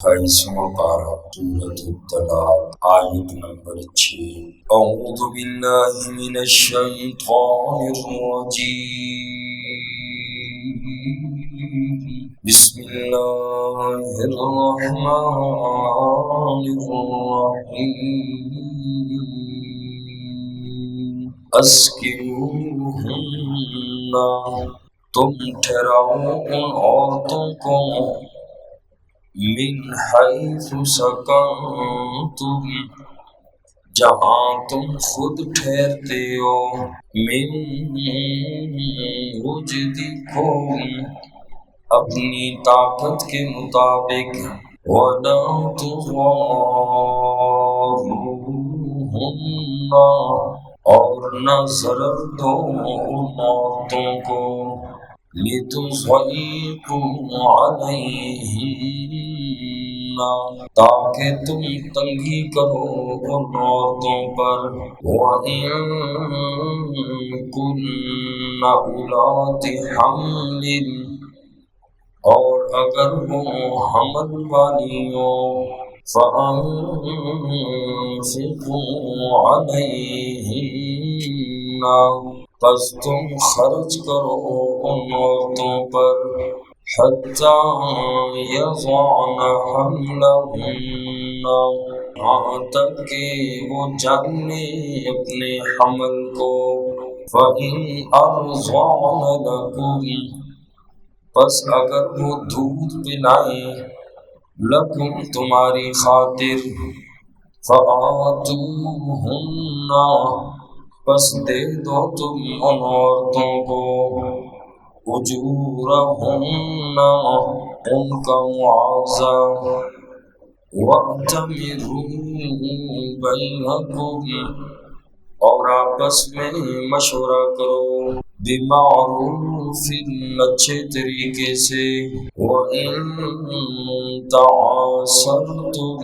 پارہ سورۃ الطلاق آیت نمبر 6۔ اعوذ باللہ من الشیطان الرجیم، بسم اللہ الرحمن الرحیم۔ اسکنوہن، تم ٹھہراؤ ان عورتوں کو، من حیث سکنتم، جہاں تم خود ٹھہرتے ہو، من وجدکم، اپنی طاقت کے مطابق، وَلَا تُضَارُوهُنَّ، اور نہ ضرر دو ان عورتوں کو، لِتُضَيِّقُوا عَلَيْهِنَّ، تاکہ تم تنگی کرو ان عورتوں پر، وَإِن كُنَّ أُولَاتِ حَمْلٍ، اور اگر وہ حمل والی ہو، فَأَنفِقُوا عَلَيْهِنَّ، پس تم خرچ کرو ان عورتوں پر، حَتَّى يَضَعْنَ حَمْلَهُنَّ، یہاں تک کہ وہ جن لیں اپنے حمل کو، فَإِنْ أَرْضَعْنَ لَكُمْ، پس اگر وہ دودھ پلائیں، لکم تمہاری خاطر، فَآتُوهُنَّ، پس دے دو تم ان عورتوں کو، اجورہن، ان کا معاوضہ، وَأْتَمِرُوا بَيْنَكُمْ، اور آپس میں مشورہ کرو، بِمَعْرُوفٍ، اچھے طریقے سے، وَإِن تَعَاسَرْتُمْ،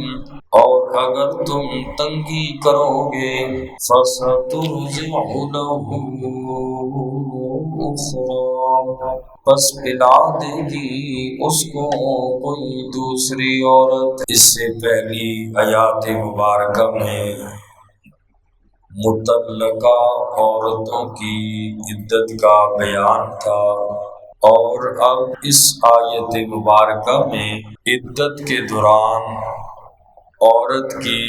اور اگر تم تنگی کرو گے، فَسَتُرْضِعُ لَهُ أُخْرَىٰ، پس پلا دے گی اس کو کوئی دوسری عورت۔ اس سے پہلی آیات مبارکہ میں مطلقہ عورتوں کی عدت کا بیان تھا، اور اب اس آیت مبارکہ میں عدت کے دوران عورت کی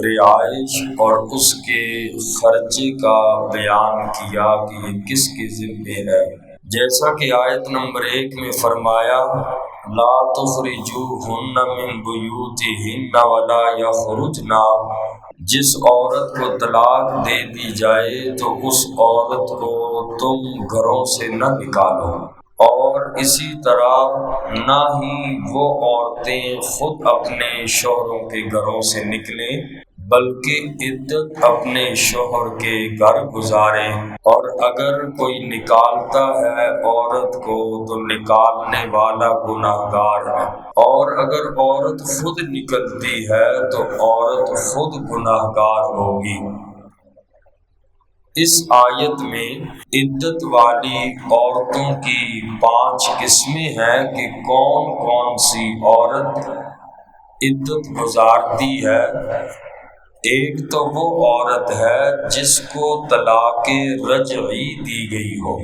رہائش اور اس کے خرچے کا بیان کیا کہ یہ کس کے ذمے ہے۔ جیسا کہ آیت نمبر 1 میں فرمایا، لا تخرجوہن من بیوتہن ولا یخرجن، جس عورت کو طلاق دے دی جائے تو اس عورت کو تم گھروں سے نہ نکالو، اور اسی طرح نہ ہی وہ عورتیں خود اپنے شوہروں کے گھروں سے نکلیں، بلکہ عدت اپنے شوہر کے گھر گزاریں، اور اگر کوئی نکالتا ہے عورت کو تو نکالنے والا گناہگار ہے، اور اگر عورت خود نکلتی ہے تو عورت خود گناہگار ہوگی۔ اس آیت میں عدت والی عورتوں کی 5 قسمیں ہیں کہ کون کون سی عورت عدت گزارتی ہے۔ ایک تو وہ عورت ہے جس کو طلاق رجعی دی گئی ہو،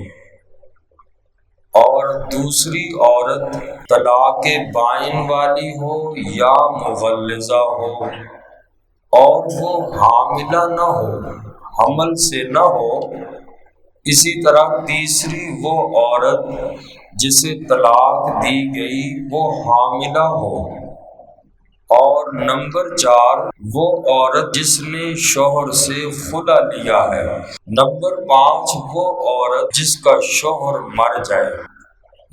اور دوسری عورت طلاق بائن والی ہو یا مغلظہ ہو، اور وہ حاملہ نہ ہو، حمل سے نہ ہو۔ اسی طرح تیسری وہ عورت جسے طلاق دی گئی وہ حاملہ ہو، اور نمبر 4 وہ عورت جس نے شوہر سے خلا لیا ہے، نمبر 5 وہ عورت جس کا شوہر مر جائے۔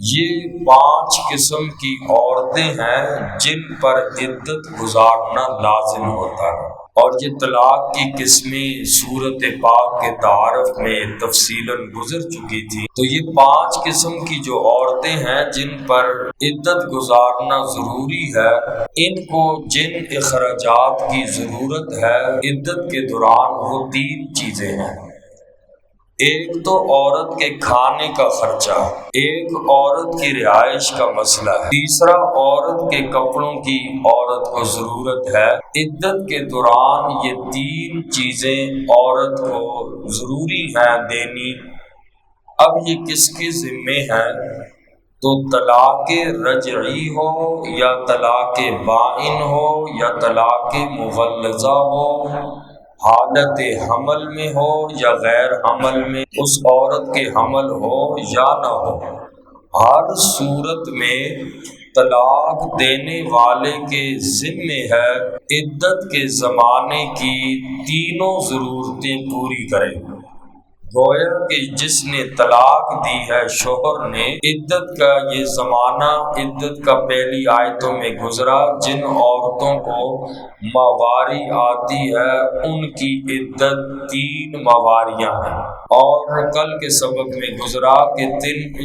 یہ 5 قسم کی عورتیں ہیں جن پر عدت گزارنا لازم ہوتا ہے، اور یہ طلاق کی قسمیں سورۃ پاک کے تعارف میں تفصیلاً گزر چکی تھی۔ تو یہ 5 قسم کی جو عورتیں ہیں جن پر عدت گزارنا ضروری ہے، ان کو جن اخراجات کی ضرورت ہے عدت کے دوران وہ 3 چیزیں ہیں۔ ایک تو عورت کے کھانے کا خرچہ، ایک عورت کی رہائش کا مسئلہ ہے، تیسرا عورت کے کپڑوں کی عورت کو ضرورت ہے۔ عدت کے دوران یہ تین چیزیں عورت کو ضروری ہیں دینی۔ اب یہ کس کے ذمے ہے؟ تو طلاق رجعی ہو یا طلاق بائن ہو یا طلاق مغلظہ ہو، حالت حمل میں ہو یا غیر حمل میں، اس عورت کے حمل ہو یا نہ ہو، ہر صورت میں طلاق دینے والے کے ذمے ہے عدت کے زمانے کی تینوں ضرورتیں پوری کرے۔ گویا کہ جس نے طلاق دی ہے شوہر نے، عدت کا یہ زمانہ عدت کا پہلی آیتوں میں گزرا، جن عورتوں کو ماواری آتی ہے ان کی عدت 3 ماواریاں ہیں، اور کل کے سبق میں گزرا کہ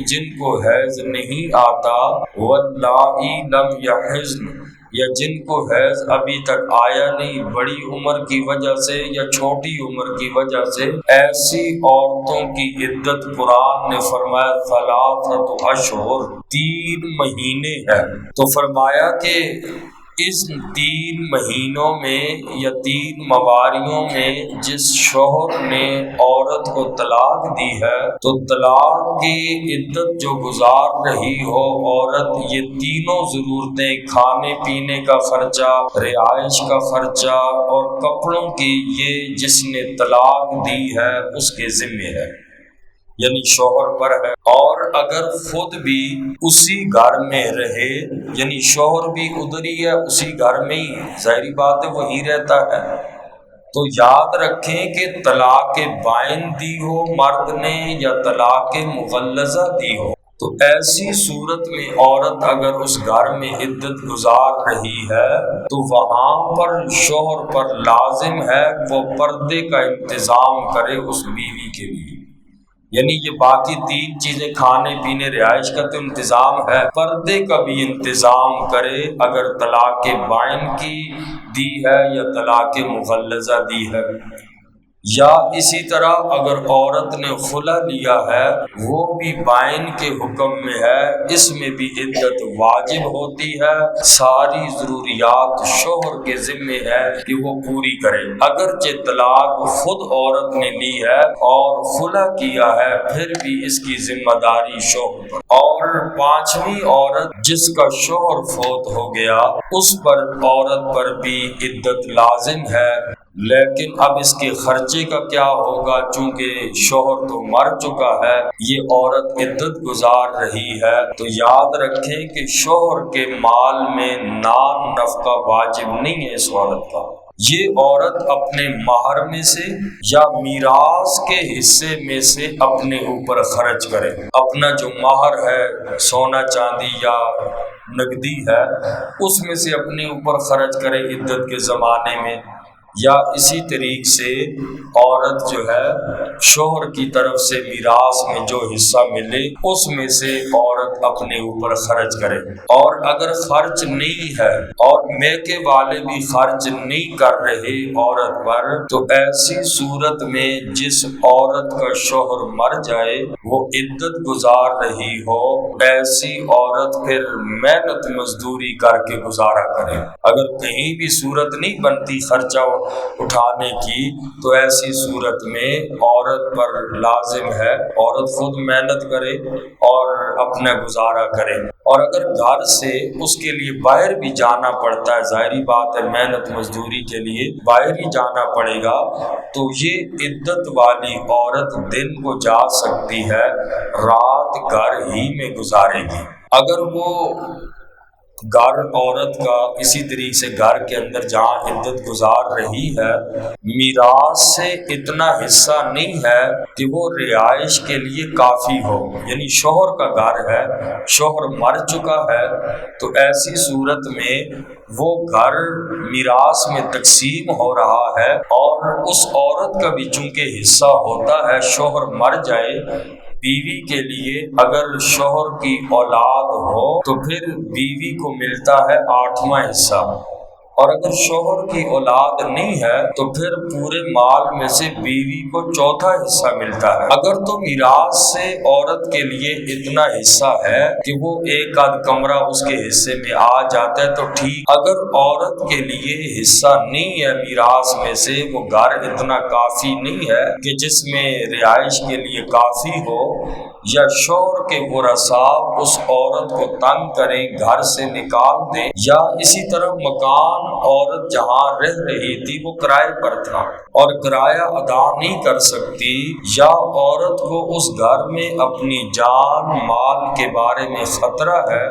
جن کو حیض نہیں آتا، واللائی لم یحضن، یا جن کو حیض ابھی تک آیا نہیں بڑی عمر کی وجہ سے یا چھوٹی عمر کی وجہ سے، ایسی عورتوں کی عدت قرآن نے فرمایا ثلاثۃ اشہر، 3 مہینے ہے۔ تو فرمایا کہ اس 3 مہینوں میں یا 3 مواریوں میں جس شوہر نے عورت کو طلاق دی ہے تو طلاق کی عدت جو گزار رہی ہو عورت، یہ تینوں ضرورتیں، کھانے پینے کا خرچہ، رہائش کا خرچہ اور کپڑوں کی، یہ جس نے طلاق دی ہے اس کے ذمے ہے، یعنی شوہر پر ہے۔ اور اگر خود بھی اسی گھر میں رہے، یعنی شوہر بھی ادھر ہی ہے اسی گھر میں ہی، ظاہری بات ہے وہی رہتا ہے، تو یاد رکھیں کہ طلاق بائن دی ہو مرد نے یا طلاق مغلظہ دی ہو، تو ایسی صورت میں عورت اگر اس گھر میں عدت گزار رہی ہے تو وہاں پر شوہر پر لازم ہے وہ پردے کا انتظام کرے اس بیوی کے لیے، یعنی یہ باقی 3 چیزیں کھانے پینے رہائش کا تو انتظام ہے، پردے کا بھی انتظام کرے اگر طلاق بائن کی دی ہے یا طلاق مغلظہ دی ہے۔ یا اسی طرح اگر عورت نے خلا لیا ہے وہ بھی بائن کے حکم میں ہے، اس میں بھی عدت واجب ہوتی ہے، ساری ضروریات شوہر کے ذمے ہے کہ وہ پوری کرے، اگرچہ طلاق خود عورت نے لی ہے اور خلا کیا ہے پھر بھی اس کی ذمہ داری شوہر پر۔ اور 5ویں عورت جس کا شوہر فوت ہو گیا اس پر عورت پر بھی عدت لازم ہے، لیکن اب اس کے خرچے کا کیا ہوگا؟ چونکہ شوہر تو مر چکا ہے، یہ عورت عدت گزار رہی ہے، تو یاد رکھیں کہ شوہر کے مال میں نان نفقہ واجب نہیں ہے اس عورت کا، یہ عورت اپنے مہر میں سے یا میراث کے حصے میں سے اپنے اوپر خرچ کرے، اپنا جو مہر ہے سونا چاندی یا نقدی ہے اس میں سے اپنے اوپر خرچ کرے عدت کے زمانے میں، یا اسی طریق سے عورت جو ہے شوہر کی طرف سے میراث میں جو حصہ ملے اس میں سے عورت اپنے اوپر خرچ کرے۔ اور اگر خرچ نہیں ہے اور میکے والے بھی خرچ نہیں کر رہے عورت پر، تو ایسی صورت میں جس عورت کا شوہر مر جائے وہ عدت گزار رہی ہو، ایسی عورت پھر محنت مزدوری کر کے گزارا کرے، اگر کہیں بھی صورت نہیں بنتی خرچہ اٹھانے کی تو ایسی صورت میں عورت پر لازم ہے عورت خود محنت کرے اور اپنا گزارا کرے۔ اور اگر گھر سے اس کے لیے باہر بھی جانا پڑتا ہے، ظاہری بات ہے محنت مزدوری کے لیے باہر ہی جانا پڑے گا، تو یہ عدت والی عورت دن کو جا سکتی ہے، رات گھر ہی میں گزارے گی۔ اگر وہ گھر عورت کا اسی طریقے سے گھر کے اندر جہاں عدت گزار رہی ہے میراث سے اتنا حصہ نہیں ہے کہ وہ رہائش کے لیے کافی ہو، یعنی شوہر کا گھر ہے، شوہر مر چکا ہے، تو ایسی صورت میں وہ گھر میراث میں تقسیم ہو رہا ہے اور اس عورت کا بھی چونکہ حصہ ہوتا ہے، شوہر مر جائے بیوی کے لیے اگر شوہر کی اولاد ہو تو پھر بیوی کو ملتا ہے 8واں حصہ، اور اگر شوہر کی اولاد نہیں ہے تو پھر پورے مال میں سے بیوی کو چوتھا حصہ ملتا ہے۔ اگر تو میراث سے عورت کے لیے اتنا حصہ ہے کہ وہ ایک آدھ کمرہ اس کے حصے میں آ جاتا ہے تو ٹھیک، اگر عورت کے لیے حصہ نہیں ہے میراث میں سے، وہ گھر اتنا کافی نہیں ہے کہ جس میں رہائش کے لیے کافی ہو، یا شوہر کے ورثاء اس عورت کو تنگ کریں، گھر سے نکال دیں، یا اسی طرح مکان عورت جہاں رہ رہی تھی وہ کرائے پر تھا اور کرایہ ادا نہیں کر سکتی، یا عورت کو اس گھر میں اپنی جان مال کے بارے میں خطرہ ہے،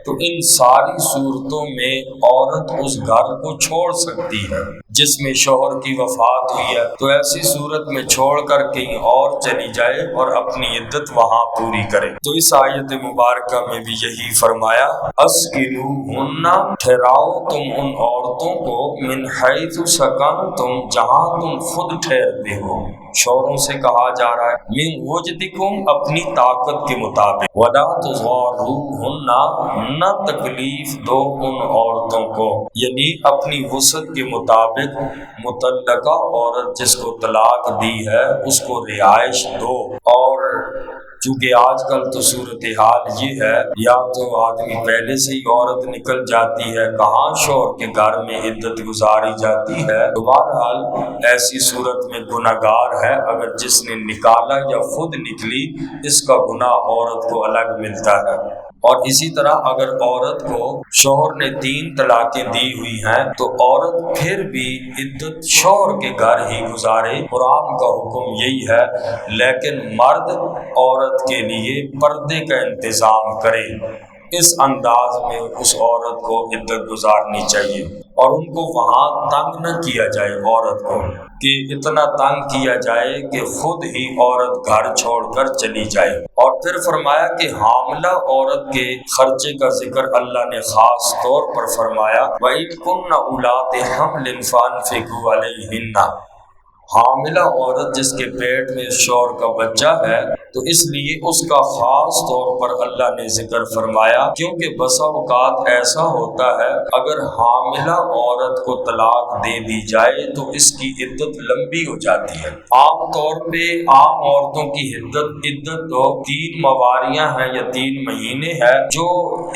تو ان ساری صورتوں میں عورت اس گھر کو چھوڑ سکتی ہے جس میں شوہر کی وفات ہوئی ہے، تو ایسی صورت میں چھوڑ کر کہیں اور چلی جائے اور اپنی عدت وہاں پوری کرے۔ تو اس آیت مبارکہ میں بھی یہی فرمایا، اسکنوہن، ٹھہراؤ تم ان عورتوں کو، من حیث سکنتم، جہاں تم خود ٹھہرتے ہو، شوہروں سے کہا جا رہا ہے، من وجدکم، اپنی طاقت کے مطابق، ولا تضاروہن، نہ تکلیف دو ان عورتوں کو، یعنی اپنی وسعت کے مطابق مطلقہ عورت جس کو طلاق دی ہے اس کو رہائش دو۔ اور چونکہ آج کل تو صورتحال یہ ہے، یا تو آدمی پہلے سے ہی عورت نکل جاتی ہے، کہاں شوہر کے گھر میں عدت گزاری جاتی ہے، تو بہرحال ایسی صورت میں گناہگار ہے اگر جس نے نکالا یا خود نکلی، اس کا گناہ عورت کو الگ ملتا ہے۔ اور اسی طرح اگر عورت کو شوہر نے 3 طلاقیں دی ہوئی ہیں تو عورت پھر بھی عدت شوہر کے گھر ہی گزارے، قرآن کا حکم یہی ہے، لیکن مرد عورت کے لیے پردے کا انتظام کرے، اس انداز میں اس عورت کو عدت گزارنی چاہیے، اور ان کو وہاں تنگ نہ کیا جائے عورت کو، کہ اتنا تنگ کیا جائے کہ خود ہی عورت گھر چھوڑ کر چلی جائے۔ اور پھر فرمایا کہ حاملہ عورت کے خرچے کا ذکر اللہ نے خاص طور پر فرمایا، وَإِن كُنَّ أُولَاتِ حَمْلٍ فَأَنفِقُوا عَلَيْهِنَّ، حاملہ عورت جس کے پیٹ میں شوہر کا بچہ ہے تو اس لیے اس کا خاص طور پر اللہ نے ذکر فرمایا، کیونکہ بسا اوقات ایسا ہوتا ہے اگر حاملہ عورت کو طلاق دے دی جائے تو اس کی عدت لمبی ہو جاتی ہے۔ عام طور پہ عام عورتوں کی عدت تو 3 مواریاں ہیں یا 3 مہینے ہے، جو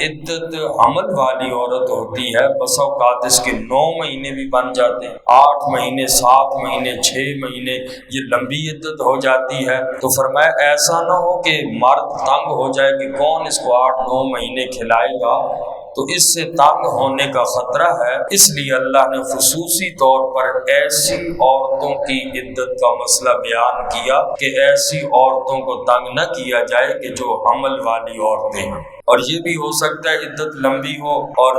عدت حمل والی عورت ہوتی ہے بسا اوقات اس کے 9 مہینے بھی بن جاتے ہیں، 8 مہینے، 7 مہینے، 6 مہینے، یہ لمبی عدت ہو جاتی ہے۔ تو فرمایا ایسا نہ ہو کہ مرد تنگ ہو جائے کہ کون اس کو 8-9 مہینے کھلائے گا، تو اس سے تنگ ہونے کا خطرہ ہے، اس لیے اللہ نے خصوصی طور پر ایسی عورتوں کی عدت کا مسئلہ بیان کیا کہ ایسی عورتوں کو تنگ نہ کیا جائے کہ جو حمل والی عورتیں ہیں۔ اور یہ بھی ہو سکتا ہے عدت لمبی ہو اور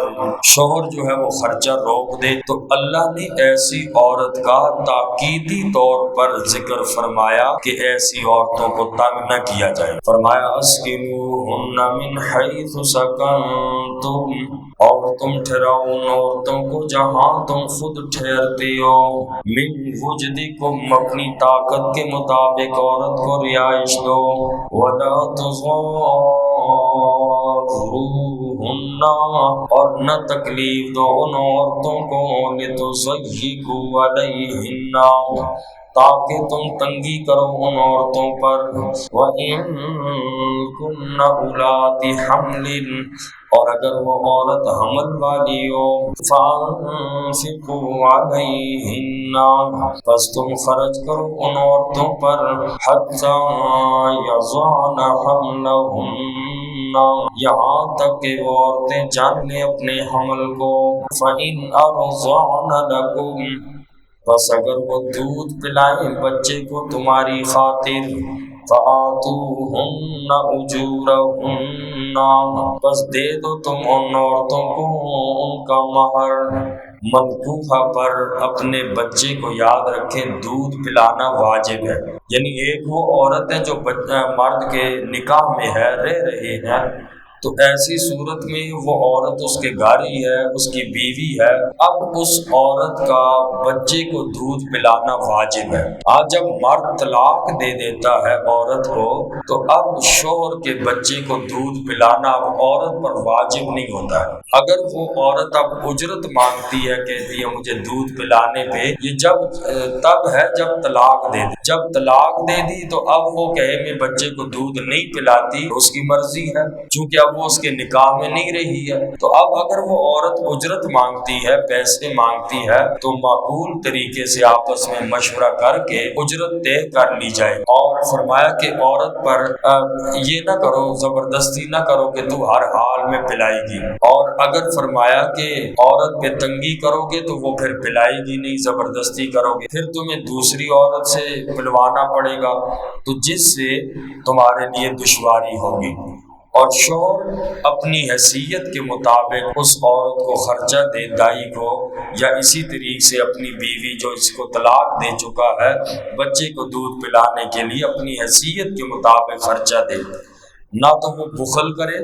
شوہر جو ہے وہ خرچہ روک دے، تو اللہ نے ایسی عورت کا تاکیدی طور پر ذکر فرمایا کہ ایسی عورتوں کو تنگ نہ کیا جائے۔ فرمایا اسکنوہن من حیث سکنتم، اور تم ٹھہراؤ ان عورتوں کو جہاں تم خود ٹھہرتے ہو، من وجدکم، اپنی طاقت کے مطابق عورت کو رہائش دو، ولا تضاروہن، اور نہ تکلیف دو ان عورتوں کو، لتضیقوا علیہن، تاکہ تم تنگی کرو ان عورتوں پر، وَإِن كُنَّ أُولَاتِ حَمْلٍ، اور اگر وہ عورت حمل والی ہو، فَأَنفِقُوا عَلَيْهِنَّ، پس تم خرچ کرو ان عورتوں پر، حَتَّى يَضَعْنَ حَمْلَهُنَّ، یہاں تک کہ وہ عورتیں جان لیں اپنے حمل کو، فَإِنْ أَرْضَعْنَ لَكُمْ، بس اگر وہ دودھ پلائیں بچے کو تمہاری خاطر، فَآتُوهُنَّ أُجُورَهُنَّ، بس دے دو تم ان عورتوں کو ان کا مہر، منکوحہ پر اپنے بچے کو یاد رکھیں دودھ پلانا واجب ہے، یعنی ایک وہ عورت ہے جو مرد کے نکاح میں ہے، رہ رہے ہیں، تو ایسی صورت میں وہ عورت اس کے گھر ہی ہے، اس کی بیوی ہے، اب اس عورت کا بچے کو دودھ پلانا واجب ہے۔ آج جب مرد طلاق دے دیتا ہے عورت کو تو اب شوہر کے بچے کو دودھ پلانا اب عورت پر واجب نہیں ہوتا ہے۔ اگر وہ عورت اب اجرت مانگتی ہے، کہتی ہے مجھے دودھ پلانے پہ، یہ تب ہے جب طلاق دے دی۔ جب طلاق دے دی تو اب وہ کہے میں بچے کو دودھ نہیں پلاتی، اس کی مرضی ہے، چونکہ اب وہ اس کے نکاح میں نہیں رہی ہے۔ تو اب اگر وہ عورت اجرت مانگتی ہے، پیسے مانگتی ہے، تو معقول طریقے سے آپس میں مشورہ کر کے اجرت طے کر لی جائے۔ اور فرمایا کہ عورت پر یہ نہ کرو، زبردستی نہ کرو کہ تو ہر حال میں پلائے گی، اور اگر فرمایا کہ عورت پہ تنگی کرو گے تو وہ پھر پلائے گی نہیں، زبردستی کرو گے پھر تمہیں دوسری عورت سے پلوانا پڑے گا، تو جس سے تمہارے لیے دشواری ہوگی۔ اور شوہر اپنی حیثیت کے مطابق اس عورت کو خرچہ دے، دائی کو، یا اسی طریقے سے اپنی بیوی جو اس کو طلاق دے چکا ہے بچے کو دودھ پلانے کے لیے اپنی حیثیت کے مطابق خرچہ دے، نہ تو وہ بخل کرے،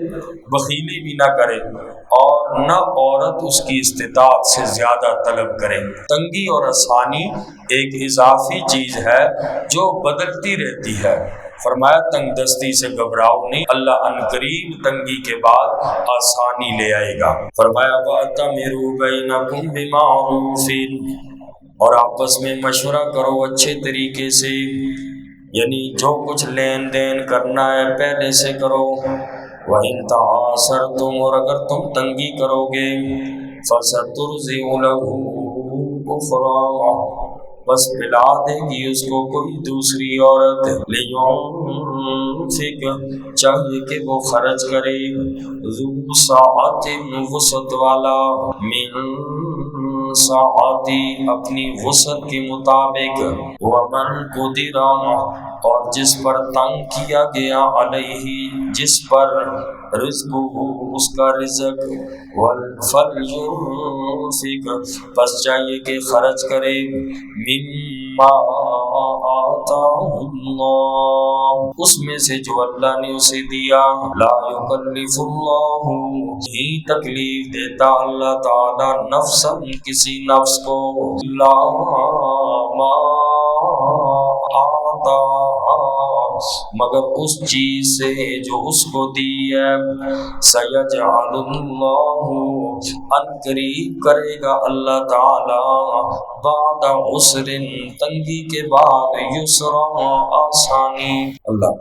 بخیلی بھی نہ کرے، اور نہ عورت اس کی استطاعت سے زیادہ طلب کرے۔ تنگی اور آسانی ایک اضافی چیز ہے جو بدلتی رہتی ہے۔ فرمایا تنگ دستی سے گھبراؤ نہیں، اللہ عنقریب تنگی کے بعد آسانی لے آئے گا۔ فرمایا وَأَتَمِرُوا بَيْنَكُمْ بِمَعْرُوفٍ، اور آپس میں مشورہ کرو اچھے طریقے سے، یعنی جو کچھ لین دین کرنا ہے پہلے سے کرو۔ وَإِن تَعَاسَرْتُمْ، اور اگر تم تنگی کرو گے، فَسَتُرْضِعُ لَهُ أُخْرَىٰ، بس پلا دے گی اس کو کوئی دوسری عورت۔ لِيُنْفِقْ، چاہیے کہ وہ خرچ کرے، ذُو سَعَةٍ، وسعت والا، من سعتی، اپنی وسعت کے مطابق، وَمَنْ قُدِرَ، اور جس پر تنگ کیا گیا، علیہ، جس پر رزق اس کا رزق، فَلْيُنْفِقْ، بس چاہیے کہ خرچ کرے، مما آتاہ اللہ، اس میں سے جو اللہ نے اسے دیا۔ لا یکلف اللہ، ہی تکلیف دیتا اللہ تعالی نفسا، کسی نفس کو، الا ما آتا، مگر اس چیز سے جو اس کو دی ہے۔ سیجعل اللہ، عنقریب کرے گا اللہ تعالی، بعد عسر، تنگی کے بعد، یسرا، آسانی۔ اللہ